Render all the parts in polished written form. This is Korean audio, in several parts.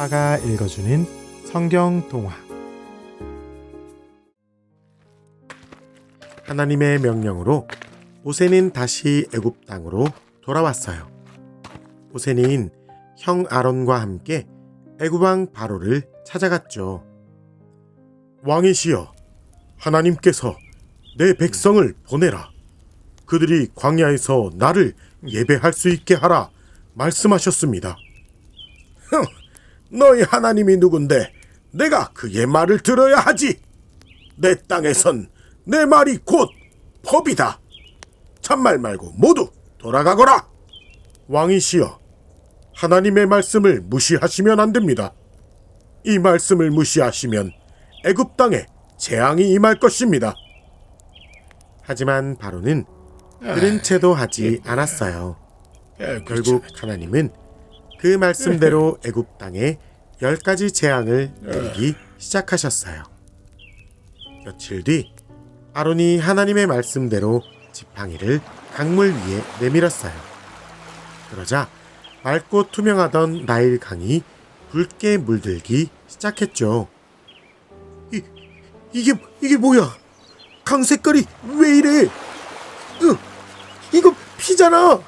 아빠가 읽어주는 성경 동화. 하나님의 명령으로 모세는 다시 애굽 땅으로 돌아왔어요. 모세는 형 아론과 함께 애굽 왕 바로를 찾아갔죠. 왕이시여, 하나님께서 내 백성을 보내라. 그들이 광야에서 나를 예배할 수 있게 하라 말씀하셨습니다. 너희 하나님이 누군데 내가 그의 말을 들어야 하지. 내 땅에선 내 말이 곧 법이다. 참말 말고 모두 돌아가거라. 왕이시여, 하나님의 말씀을 무시하시면 안 됩니다. 이 말씀을 무시하시면 애굽 땅에 재앙이 임할 것입니다. 하지만 바로는 들은 채도 하지 않았어요. 결국 하나님은 그 말씀대로 애굽 땅에 10가지 재앙을 내리기 시작하셨어요. 며칠 뒤 아론이 하나님의 말씀대로 지팡이를 강물 위에 내밀었어요. 그러자 맑고 투명하던 나일 강이 붉게 물들기 시작했죠. 이게 뭐야? 강 색깔이 왜 이래? 이거 피잖아.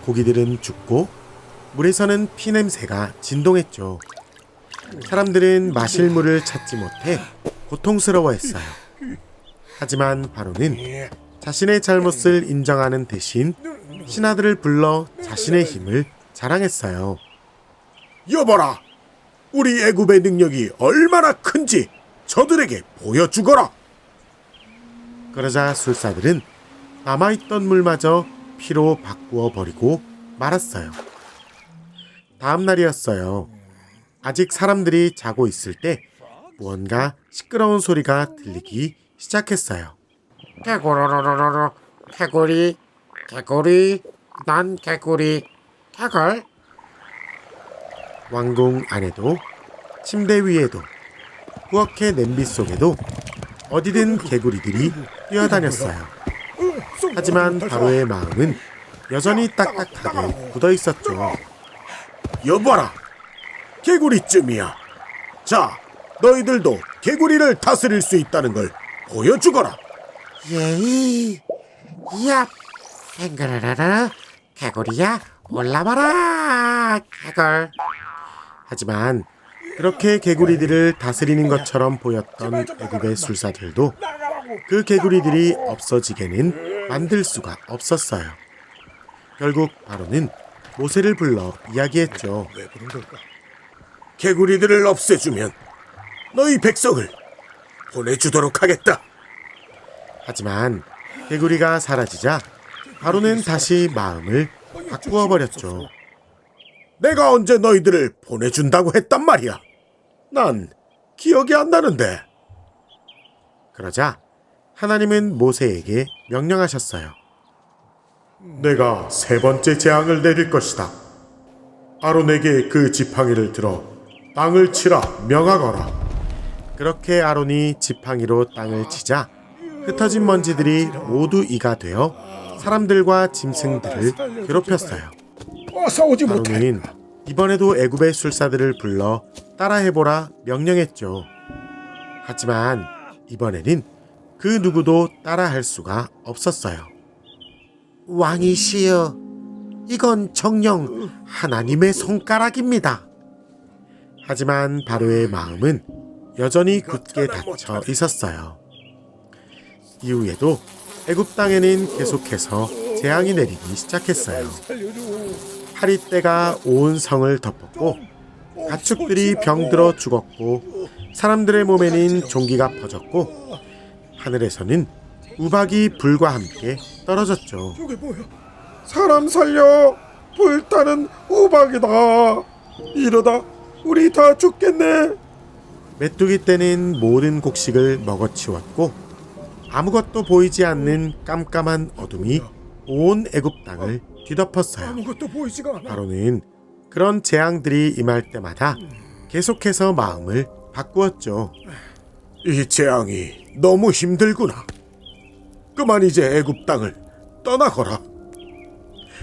고기들은 죽고 물에서는 피 냄새가 진동했죠. 사람들은 마실 물을 찾지 못해 고통스러워했어요. 하지만 바로는 자신의 잘못을 인정하는 대신 신하들을 불러 자신의 힘을 자랑했어요. 여봐라, 우리 애굽의 능력이 얼마나 큰지 저들에게 보여주거라. 그러자 술사들은 남아있던 물마저 피로 바꾸어 버리고 말았어요. 다음 날이었어요. 아직 사람들이 자고 있을 때 무언가 시끄러운 소리가 들리기 시작했어요. 개구르르르르, 개구리, 개구리, 난 개구리, 개걸. 왕궁 안에도 침대 위에도 부엌의 냄비 속에도 어디든 개구리들이 뛰어다녔어요. 하지만 바로의 마음은 여전히 딱딱하게 굳어 있었죠. 여봐라, 개구리쯤이야. 자, 너희들도 개구리를 다스릴 수 있다는 걸 보여주거라. 예이, 야, 뱅그르르르, 개구리야, 올라와라, 개걸. 하지만 그렇게 개구리들을 다스리는 것처럼 보였던 애굽의 술사들도 그 개구리들이 없어지게는 만들 수가 없었어요. 결국 바로는 모세를 불러 이야기했죠. 개구리들을 없애주면 너희 백성을 보내주도록 하겠다. 하지만 개구리가 사라지자 바로는 다시 마음을 바꾸어 버렸죠. 내가 언제 너희들을 보내준다고 했단 말이야. 난 기억이 안 나는데. 그러자 하나님은 모세에게 명령하셨어요. 내가 3번째 재앙을 내릴 것이다. 아론에게 그 지팡이를 들어 땅을 치라 명하거라. 그렇게 아론이 지팡이로 땅을 치자 흩어진 먼지들이 모두 이가 되어 사람들과 짐승들을 괴롭혔어요. 아론은 이번에도 애굽의 술사들을 불러 따라해보라 명령했죠. 하지만 이번에는 그 누구도 따라할 수가 없었어요. 왕이시여, 이건 정녕 하나님의 손가락입니다. 하지만 바로의 마음은 여전히 굳게 닫혀 있었어요. 이후에도 애굽 땅에는 계속해서 재앙이 내리기 시작했어요. 파리떼가 온 성을 덮었고 가축들이 병들어 죽었고 사람들의 몸에는 종기가 퍼졌고 하늘에서는 우박이 불과 함께 떨어졌죠. 사람 살려, 불타는 우박이다. 이러다 우리 다 죽겠네. 메뚜기 떼는 모든 곡식을 먹어치웠고 아무것도 보이지 않는 깜깜한 어둠이 온 애굽 땅을 뒤덮었어요. 바로는 그런 재앙들이 임할 때마다 계속해서 마음을 바꾸었죠. 이 재앙이 너무 힘들구나. 그만 이제 애굽 땅을 떠나거라.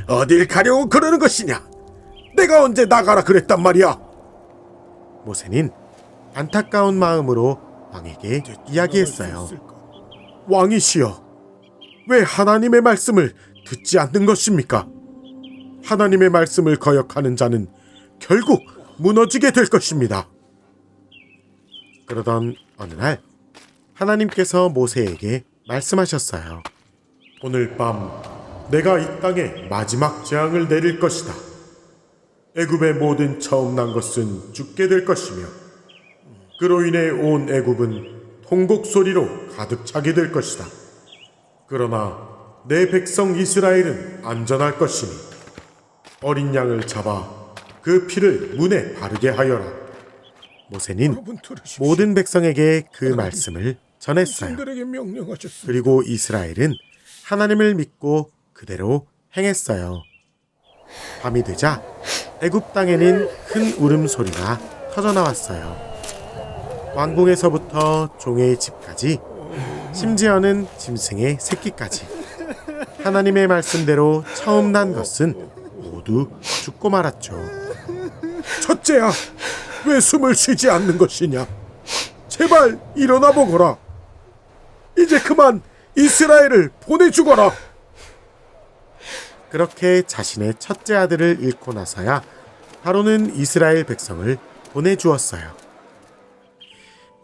어딜 가려고 그러는 것이냐? 내가 언제 나가라 그랬단 말이야. 모세는 안타까운 마음으로 왕에게 이야기했어요. 왕이시여, 왜 하나님의 말씀을 듣지 않는 것입니까? 하나님의 말씀을 거역하는 자는 결국 무너지게 될 것입니다. 그러던 어느 날 하나님께서 모세에게 말씀하셨어요. 오늘 밤 내가 이 땅에 마지막 재앙을 내릴 것이다. 애굽의 모든 처음 난 것은 죽게 될 것이며 그로 인해 온 애굽은 통곡 소리로 가득 차게 될 것이다. 그러나 내 백성 이스라엘은 안전할 것이니 어린 양을 잡아 그 피를 문에 바르게 하여라. 모세는 모든 백성에게 그 말씀을 전했어요. 그리고 이스라엘은 하나님을 믿고 그대로 행했어요. 밤이 되자 애굽 땅에는 큰 울음소리가 터져나왔어요. 왕궁에서부터 종의 집까지, 심지어는 짐승의 새끼까지 하나님의 말씀대로 처음 난 것은 모두 죽고 말았죠. 첫째야, 왜 숨을 쉬지 않는 것이냐? 제발 일어나 보거라. 이제 그만 이스라엘을 보내주거라. 그렇게 자신의 첫째 아들을 잃고 나서야 바로는 이스라엘 백성을 보내주었어요.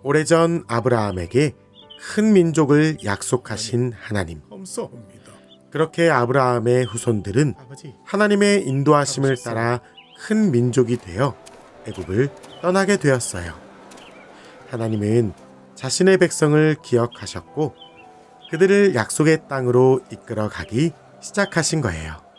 오래전 아브라함에게 큰 민족을 약속하신 하나님. 그렇게 아브라함의 후손들은 하나님의 인도하심을 따라 큰 민족이 되어 애굽을 떠나게 되었어요. 하나님은 자신의 백성을 기억하셨고 그들을 약속의 땅으로 이끌어 가기 시작하신 거예요.